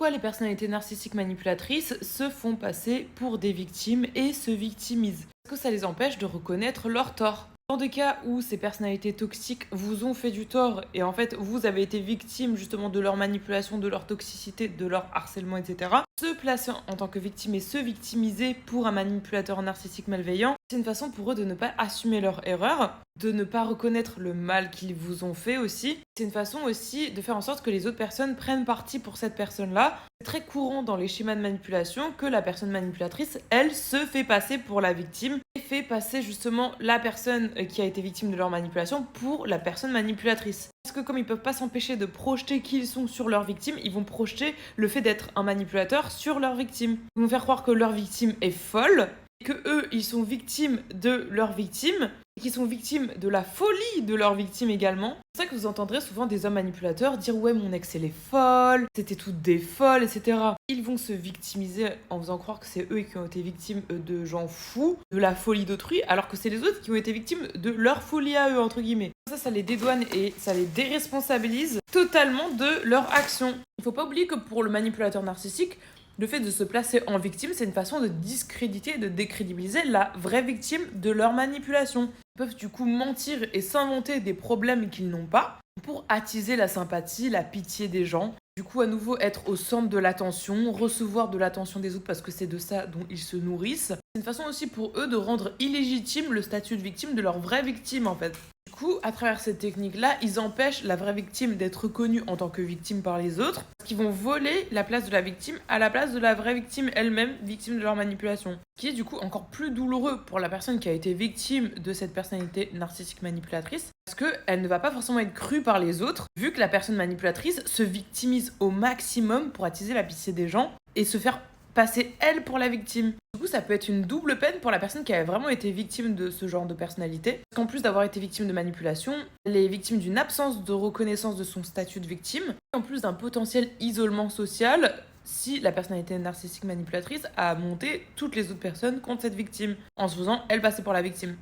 Pourquoi les personnalités narcissiques manipulatrices se font passer pour des victimes et se victimisent? Parce que ça les empêche de reconnaître leurs torts. Dans des cas où ces personnalités toxiques vous ont fait du tort et en fait vous avez été victime justement de leur manipulation, de leur toxicité, de leur harcèlement, etc. Se placer en tant que victime et se victimiser pour un manipulateur narcissique malveillant, c'est une façon pour eux de ne pas assumer leur erreur, de ne pas reconnaître le mal qu'ils vous ont fait aussi. C'est une façon aussi de faire en sorte que les autres personnes prennent parti pour cette personne-là. C'est très courant dans les schémas de manipulation que la personne manipulatrice, elle, se fait passer pour la victime et fait passer justement la personne qui a été victime de leur manipulation pour la personne manipulatrice. Parce que comme ils peuvent pas s'empêcher de projeter qui ils sont sur leur victime, ils vont projeter le fait d'être un manipulateur sur leur victime. Ils vont faire croire que leur victime est folle, que eux, ils sont victimes de leur victime, et qu'ils sont victimes de la folie de leur victime également. C'est pour ça que vous entendrez souvent des hommes manipulateurs dire « Ouais, mon ex, elle est folle, c'était toutes des folles, etc. » Ils vont se victimiser en faisant croire que c'est eux qui ont été victimes de gens fous, de la folie d'autrui, alors que c'est les autres qui ont été victimes de leur folie à eux, entre guillemets. Ça les dédouane et ça les déresponsabilise totalement de leur action. Il faut pas oublier que pour le manipulateur narcissique, le fait de se placer en victime, c'est une façon de discréditer et de décrédibiliser la vraie victime de leur manipulation. Ils peuvent du coup mentir et s'inventer des problèmes qu'ils n'ont pas pour attiser la sympathie, la pitié des gens. Du coup, à nouveau, être au centre de l'attention, recevoir de l'attention des autres parce que c'est de ça dont ils se nourrissent. C'est une façon aussi pour eux de rendre illégitime le statut de victime de leur vraie victime en fait. Du coup, à travers cette technique-là, ils empêchent la vraie victime d'être reconnue en tant que victime par les autres, parce qu'ils vont voler la place de la victime à la place de la vraie victime elle-même, victime de leur manipulation. Ce qui est du coup encore plus douloureux pour la personne qui a été victime de cette personnalité narcissique manipulatrice, parce qu'elle ne va pas forcément être crue par les autres, vu que la personne manipulatrice se victimise au maximum pour attiser la pitié des gens et se faire passer elle pour la victime. Du coup, ça peut être une double peine pour la personne qui a vraiment été victime de ce genre de personnalité. Parce qu'en plus d'avoir été victime de manipulation, elle est victime d'une absence de reconnaissance de son statut de victime, et en plus d'un potentiel isolement social si la personnalité narcissique manipulatrice a monté toutes les autres personnes contre cette victime, en se faisant elle passer pour la victime.